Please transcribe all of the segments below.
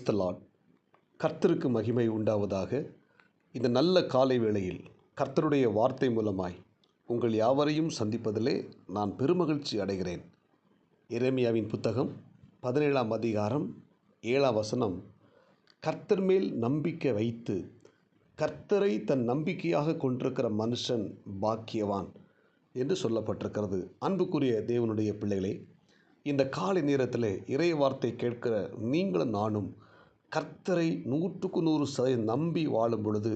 த Lord. கர்த்தருக்கு மகிமை உண்டாவதாக. இந்த நல்ல காலை வேளையில் கர்த்தருடைய வார்த்தை மூலமாய் உங்கள் யாவரையும் சந்திப்பதிலே நான் பெருமகிழ்ச்சி அடைகிறேன். எரேமியாவின் புத்தகம் 17ஆம் அதிகாரம் 7ஆம் வசனம், கர்த்தர் மேல் நம்பிக்கை வைத்து கர்த்தரை தன் நம்பிக்கையாக கொண்டிருக்கிற மனுஷன் பாக்கியவான் என்று சொல்லப்பட்டிருக்கிறது. அன்புக்குரிய தேவனுடைய பிள்ளைகளே, இந்த காலை நேரத்தில் இறை வார்த்தை கேட்கிற நீங்களும் நானும் கர்த்தரை 100% நம்பி வாழும் பொழுது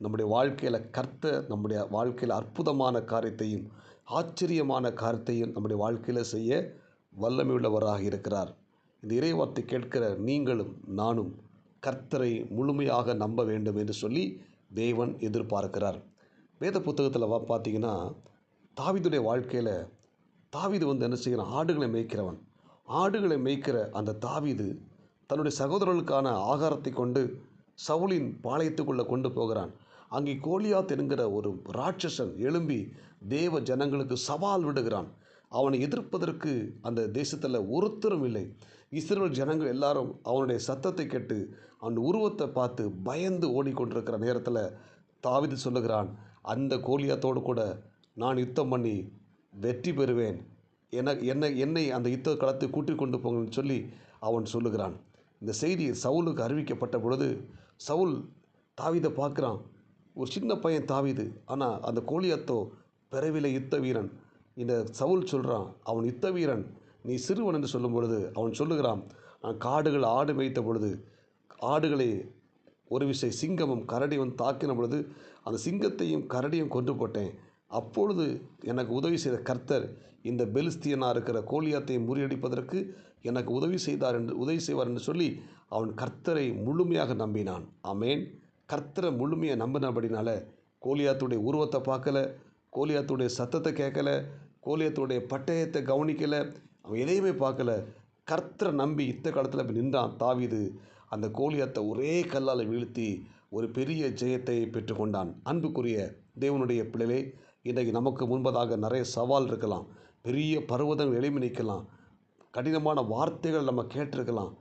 நம்முடைய வாழ்க்கையில் கர்த்தர் நம்முடைய வாழ்க்கையில் அற்புதமான காரியத்தையும் ஆச்சரியமான காரியத்தையும் நம்முடைய வாழ்க்கையில் செய்ய வல்லமையுள்ளவராக இருக்கிறார். இந்த இறை வார்த்தை கேட்கிற நீங்களும் நானும் கர்த்தரை முழுமையாக நம்ப வேண்டும் என்று சொல்லி தேவன் எதிர்பார்க்கிறார். வேத புத்தகத்தில் பார்த்தீங்கன்னா, தாவீதுடைய வாழ்க்கையில் தாவீது என்ன செய்கிறான்? ஆடுகளை மேய்க்கிறவன். ஆடுகளை மேய்க்கிற அந்த தாவீது தன்னுடைய சகோதரர்களுக்கான ஆகாரத்தை கொண்டு சவுலின் பாளையத்துக்குள்ளே கொண்டு போகிறான். அங்கே கோலியாத் என்கிற ஒரு ராட்சசன் எழும்பி தேவ ஜனங்களுக்கு சவால் விடுகிறான். அவனை எதிர்ப்பதற்கு அந்த தேசத்தில் ஒருத்தரும் இல்லை. இஸ்ரவேல் ஜனங்கள் எல்லாரும் அவனுடைய சத்தத்தை கேட்டு அவன் உருவத்தை பார்த்து பயந்து ஓடிக்கொண்டிருக்கிற நேரத்தில் தாவீது சொல்லுகிறான், அந்த கோலியாத்தோடு கூட நான் யுத்தம் பண்ணி வெற்றி பெறுவேன், என்னை அந்த யுத்த களத்தை கூட்டிக் கொண்டு போங்கன்னு சொல்லி அவன் சொல்லுகிறான். இந்த செய்தி சவுலுக்கு அறிவிக்கப்பட்ட பொழுது சவுல் தாவீதை பார்க்குறான். ஒரு சின்ன பையன் தாவீது, ஆனால் அந்த கோலியாத்தோ பிறவிலே யுத்த வீரன். இந்த சவுல் சொல்கிறான், அவன் யுத்த வீரன், நீ சிறுவன் என்று சொல்லும் பொழுது அவன் சொல்லுகிறான், நான் காடுகள் ஆடு மேய்த்த பொழுது ஆடுகளை ஒரு விசை சிங்கமும் கரடியும் தாக்கின பொழுது அந்த சிங்கத்தையும் கரடியும் கொன்று போட்டேன். அப்பொழுது எனக்கு உதவி செய்த கர்த்தர் இந்த பெலிஸ்தியனாக இருக்கிற கோலியாத்தை முறியடிப்பதற்கு எனக்கு உதவி செய்வார் என்று சொல்லி அவன் கர்த்தரை முழுமையாக நம்பினான். ஆமேன். கர்த்தரை முழுமையாக நம்பினபடினால கோலியாத்துடைய உருவத்தை பார்க்கல, கோலியாத்துடைய சத்தத்தை கேட்கல, கோலியாத்துடைய பட்டயத்தை கவனிக்கலை, அவன் எதையுமே பார்க்கல. கர்த்தரை நம்பி யுத்த காலத்தில் நின்றான் தாவீது. அந்த கோலியாத்தை ஒரே கல்லால் வீழ்த்தி ஒரு பெரிய ஜெயத்தை பெற்றுக்கொண்டான். அன்புக்குரிய தேவனுடைய பிள்ளைகளே, இன்றைக்கு நமக்கு முன்பதாக நிறைய சவால் இருக்கலாம். பெரிய பர்வதங்கள் எழுப்பி நிற்கலாம். கடினமான வார்த்தைகள் நம்ம கேட்டிருக்கலாம்.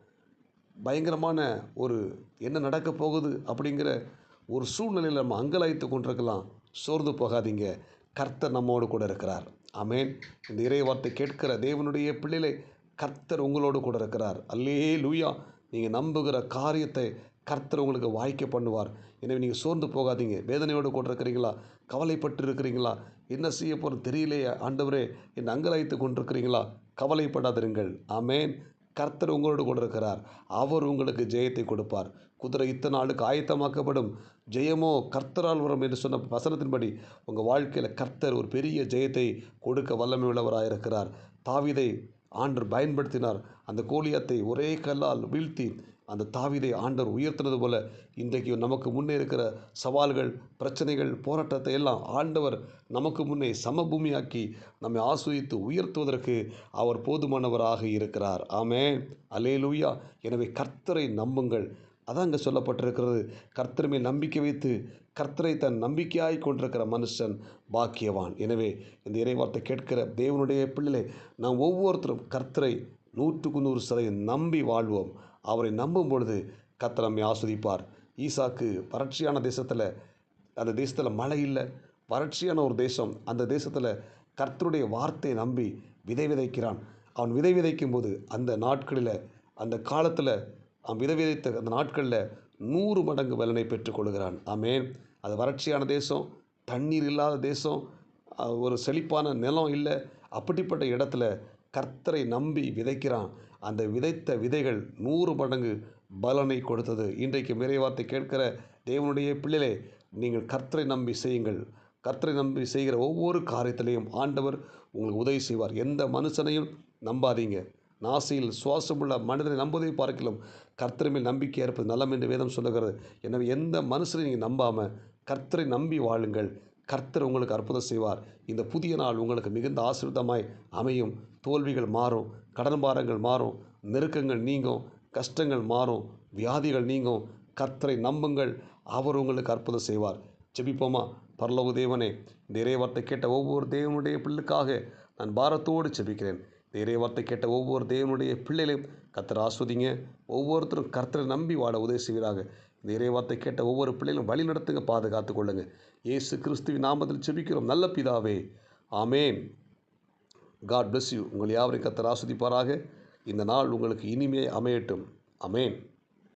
பயங்கரமான ஒரு என்ன நடக்க போகுது அப்படிங்கிற ஒரு சூழ்நிலையில் நம்ம அங்கலாய்த்து கொண்டிருக்கலாம். சோர்ந்து போகாதீங்க, கர்த்தர் நம்மோடு கூட இருக்கிறார். ஆமேன். இந்த இறை வார்த்தை கேட்கிற தேவனுடைய பிள்ளைகளை கர்த்தர் உங்களோடு கூட இருக்கிறார். அல்லேலூயா. நீங்கள் நம்புகிற காரியத்தை கர்த்தர் உங்களுக்கு வாய்க்க பண்ணுவார். எனவே நீங்கள் சோர்ந்து போகாதீங்க. வேதனையோடு கூட இருக்கிறீங்களா? கவலைப்பட்டு இருக்கிறீங்களா? என்ன செய்ய போகிறது தெரியலையே ஆண்டவரே என்று அங்கலாய்த்து கொண்டிருக்கிறீங்களா? கவலைப்படாதிருங்கள். ஆமேன். கர்த்தர் உங்களோடு கூட இருக்கிறார். அவர் உங்களுக்கு ஜெயத்தை கொடுப்பார். குதிரை இத்தனை நாளுக்கு ஆயத்தமாக்கப்படும், ஜெயமோ கர்த்தரால் வரும் என்று சொன்ன வசனத்தின்படி உங்கள் வாழ்க்கையில் கர்த்தர் ஒரு பெரிய ஜெயத்தை கொடுக்க வல்லமை உள்ளவராக இருக்கிறார். தாவீதை ஆண்டவர் பயன்படுத்தினார். அந்த கோலியாத்தை ஒரே கல்லால் வீழ்த்தி அந்த தாவீதை ஆண்டவர் உயர்த்தினது போல இன்றைக்கு நமக்கு முன்னே இருக்கிற சவால்கள், பிரச்சனைகள், போராட்டத்தை எல்லாம் ஆண்டவர் நமக்கு முன்னே சமபூமியாக்கி நம்மை ஆஸ்வதித்து உயர்த்துவதற்கு அவர் போதுமானவராக இருக்கிறார். ஆமென். அல்லேலூயா. எனவே கர்த்தரை நம்புங்கள். அதான் அங்கே சொல்லப்பட்டிருக்கிறது, கர்த்தர் மேல் நம்பிக்கை வைத்து கர்த்தரை தன் நம்பிக்கையாய் கொண்டிருக்கிற மனுஷன் பாக்கியவான். எனவே இந்த இறைவார்த்தை கேட்கிற தேவனுடைய பிள்ளைகளை நாம் ஒவ்வொருத்தரும் கர்த்தரை 100% நம்பி வாழ்வோம். அவரை நம்பும் பொழுது கர்த்தர் நம்மை ஆஸ்வதிப்பார். ஈசாக்கு வறட்சியான தேசத்தில், அந்த தேசத்தில் மழை இல்லை, வறட்சியான ஒரு தேசம். அந்த தேசத்தில் கர்த்தருடைய வார்த்தையை நம்பி விதை விதைக்கிறான். அவன் விதை விதைக்கும் போது அந்த நாட்களில், அந்த காலத்தில் அவன் விதை விதைத்த அந்த நாட்களில் 100 மடங்கு பலனை பெற்றுக்கொள்கிறான். ஆமேன். அது வறட்சியான தேசம், தண்ணீர் இல்லாத தேசம், ஒரு செழிப்பான நிலம் இல்லை. அப்படிப்பட்ட இடத்துல கர்த்தரை நம்பி விதைக்கிறான். அந்த விதைத்த விதைகள் 100 மடங்கு பலனை கொடுத்தது. இன்றைக்கு இறைவார்த்தை கேட்கிற தேவனுடைய பிள்ளைகளே, நீங்கள் கர்த்தரை நம்பி செய்யுங்கள். கர்த்தரை நம்பி செய்கிற ஒவ்வொரு காரியத்திலையும் ஆண்டவர் உங்களுக்கு உதவி செய்வார். எந்த மனுஷனையும் நம்பாதீங்க. நாசியில் சுவாசமுள்ள மனிதனை நம்புவதை பார்க்கலாம் கர்த்தரை மேல் நம்பிக்கை இருப்பது நலம் என்று வேதம் சொல்லுகிறது. எனவே எந்த மனுஷனை நீங்கள் நம்பாமல் கர்த்தரை நம்பி வாழுங்கள். கர்த்தர் உங்களுக்கு அற்புதம் செய்வார். இந்த புதிய நாள் உங்களுக்கு மிகுந்த ஆசீர்வாதமாய் அமையும். தோல்விகள் மாறும், கடன் பாரங்கள் மாறும், நெருக்கங்கள் நீங்கும், கஷ்டங்கள் மாறும், வியாதிகள் நீங்கும். கர்த்தரை நம்புங்கள், அவர் உங்களுக்கு அற்புதம் செய்வார். ஜெபிப்போமா? பரலோக தேவனே, இந்த இறைவார்த்தை கேட்ட ஒவ்வொரு தேவனுடைய பிள்ளைக்காக நான் பாரத்தோடு ஜெபிக்கிறேன். இந்த இறைவார்த்தை கேட்ட ஒவ்வொரு தேவனுடைய பிள்ளைகளையும் கர்த்தர் ஆஸ்வதிங்க. ஒவ்வொருத்தரும் கர்த்தரை நம்பி வாழ உதவி செய்வீராக. இந்த இறைவார்த்தை கேட்ட ஒவ்வொரு பிள்ளைகளும் வழி நடத்துங்க, பாதுகாத்து கொள்ளுங்க. இயேசு கிறிஸ்துவின் நாமத்தில் ஜெபிக்கிறோம் நல்ல பிதாவே. ஆமேன். God bless you. உங்கள் யாவரையும் கர்த்தர் ஆஸ்வதிப்பாராக. இந்த நாள் உங்களுக்கு இனிமே அமையட்டும். ஆமேன்.